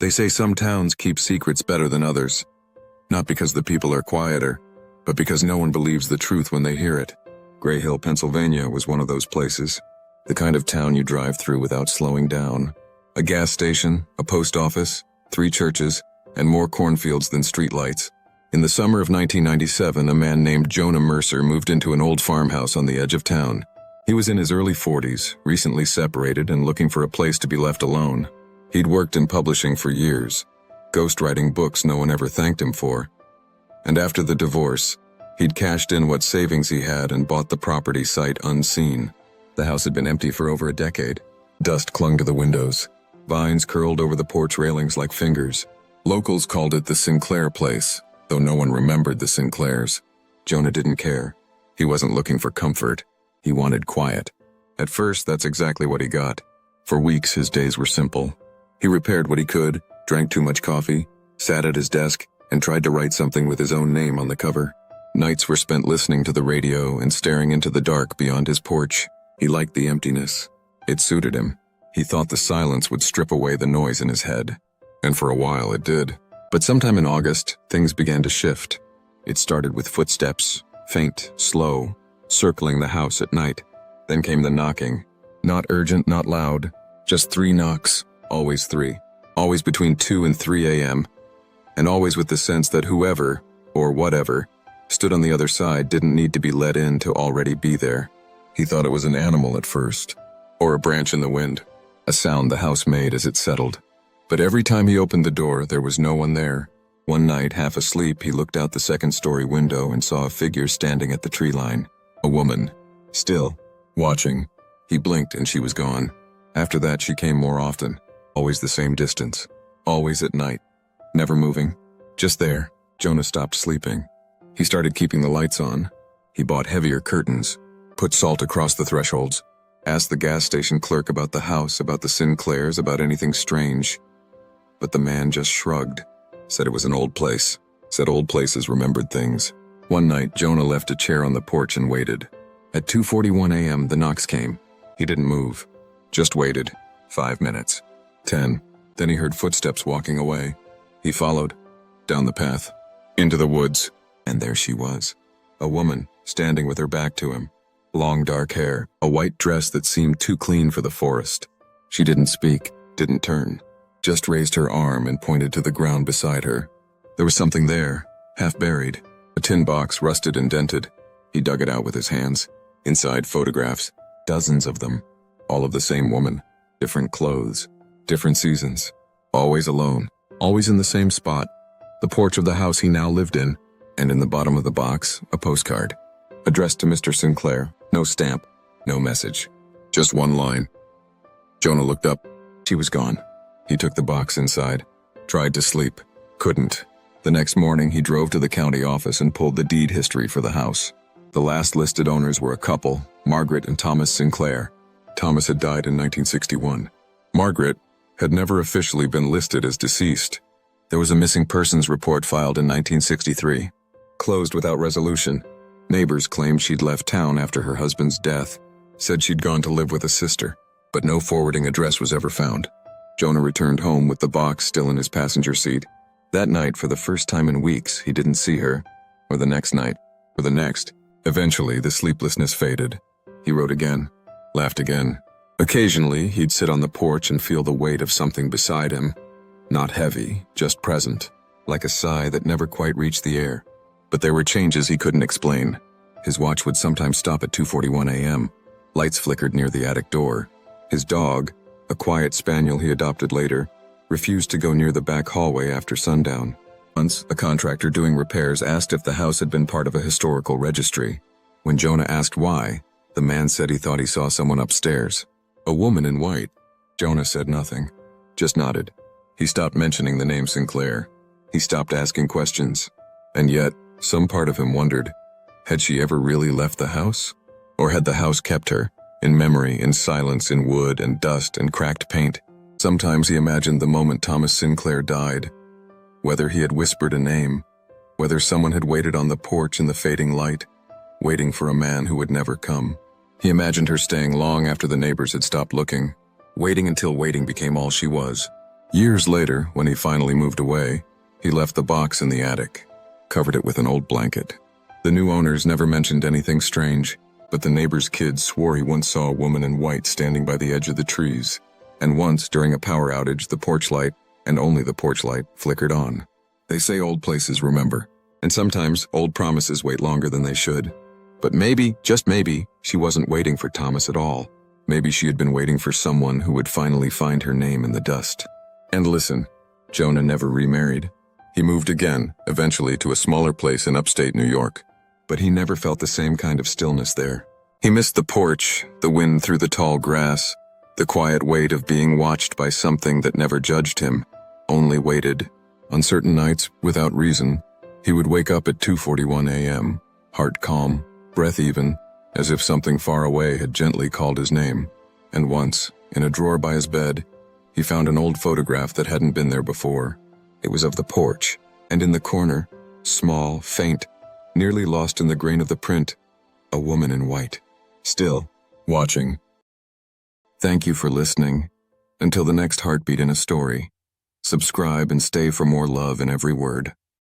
They say some towns keep secrets better than others. Not because the people are quieter, but because no one believes the truth when they hear it. Greyhill, Pennsylvania was one of those places. The kind of town you drive through without slowing down. A gas station, a post office, 3 churches, and more cornfields than streetlights. In the summer of 1997, a man named Jonah Mercer moved into an old farmhouse on the edge of town. He was in his early 40s, recently separated and looking for a place to be left alone. He'd worked in publishing for years, ghostwriting books no one ever thanked him for. And after the divorce, he'd cashed in what savings he had and bought the property sight unseen. The house had been empty for over a decade. Dust clung to the windows. Vines curled over the porch railings like fingers. Locals called it the Sinclair place, though no one remembered the Sinclairs. Jonah didn't care. He wasn't looking for comfort. He wanted quiet. At first, that's exactly what he got. For weeks, his days were simple. He repaired what he could, drank too much coffee, sat at his desk, and tried to write something with his own name on the cover. Nights were spent listening to the radio and staring into the dark beyond his porch. He liked the emptiness. It suited him. He thought the silence would strip away the noise in his head. And for a while it did. But sometime in August, things began to shift. It started with footsteps, faint, slow, circling the house at night. Then came the knocking. Not urgent, not loud. Just 3 knocks. Always 3. Always between 2 and 3 a.m. And always with the sense that whoever, or whatever, stood on the other side didn't need to be let in to already be there. He thought it was an animal at first. Or a branch in the wind. A sound the house made as it settled. But every time he opened the door, there was no one there. One night, half asleep, he looked out the second-story window and saw a figure standing at the tree line. A woman. Still. Watching. He blinked and she was gone. After that, she came more often. Always the same distance. Always at night. Never moving. Just there. Jonah stopped sleeping. He started keeping the lights on. He bought heavier curtains. Put salt across the thresholds. Asked the gas station clerk about the house, about the Sinclairs, about anything strange. But the man just shrugged. Said it was an old place. Said old places remembered things. One night, Jonah left a chair on the porch and waited. At 2:41 a.m., the knocks came. He didn't move. Just waited. 5 minutes. 10. Then he heard footsteps walking away. He followed. Down the path. Into the woods. And there she was. A woman, standing with her back to him. Long dark hair, a white dress that seemed too clean for the forest. She didn't speak, didn't turn. Just raised her arm and pointed to the ground beside her. There was something there, half buried. A tin box, rusted and dented. He dug it out with his hands. Inside, photographs. Dozens of them. All of the same woman. Different clothes. Different seasons. Always alone. Always in the same spot. The porch of the house he now lived in. And in the bottom of the box, a postcard. Addressed to Mr. Sinclair. No stamp. No message. Just one line. Jonah looked up. She was gone. He took the box inside. Tried to sleep. Couldn't. The next morning, he drove to the county office and pulled the deed history for the house. The last listed owners were a couple, Margaret and Thomas Sinclair. Thomas had died in 1961. Margaret had never officially been listed as deceased. There was a missing persons report filed in 1963. Closed without resolution. Neighbors claimed she'd left town after her husband's death. Said she'd gone to live with a sister. But no forwarding address was ever found. Jonah returned home with the box still in his passenger seat. That night, for the first time in weeks, he didn't see her. Or the next night. Or the next. Eventually, the sleeplessness faded. He wrote again. Laughed again. Occasionally, he'd sit on the porch and feel the weight of something beside him. Not heavy, just present. Like a sigh that never quite reached the air. But there were changes he couldn't explain. His watch would sometimes stop at 2:41 a.m. Lights flickered near the attic door. His dog, a quiet spaniel he adopted later, refused to go near the back hallway after sundown. Once, a contractor doing repairs asked if the house had been part of a historical registry. When Jonah asked why, the man said he thought he saw someone upstairs. A woman in white. Jonah said nothing. Just nodded. He stopped mentioning the name Sinclair. He stopped asking questions. And yet, some part of him wondered, had she ever really left the house? Or had the house kept her, in memory, in silence, in wood and dust and cracked paint? Sometimes he imagined the moment Thomas Sinclair died. Whether he had whispered a name, whether someone had waited on the porch in the fading light, waiting for a man who would never come. He imagined her staying long after the neighbors had stopped looking, waiting until waiting became all she was. Years later, when he finally moved away, he left the box in the attic, covered it with an old blanket. The new owners never mentioned anything strange, but the neighbor's kids swore he once saw a woman in white standing by the edge of the trees. And once, during a power outage, the porch light, and only the porch light, flickered on. They say old places remember, and sometimes old promises wait longer than they should. But maybe, just maybe, she wasn't waiting for Thomas at all. Maybe she had been waiting for someone who would finally find her name in the dust. And listen, Jonah never remarried. He moved again, eventually to a smaller place in upstate New York. But he never felt the same kind of stillness there. He missed the porch, the wind through the tall grass, the quiet weight of being watched by something that never judged him, only waited. On certain nights, without reason, he would wake up at 2:41 a.m., heart calm, breath even, as if something far away had gently called his name. And once, in a drawer by his bed, he found an old photograph that hadn't been there before. It was of the porch, and in the corner, small, faint, nearly lost in the grain of the print, a woman in white, still, watching. Thank you for listening. Until the next heartbeat in a story, subscribe and stay for more love in every word.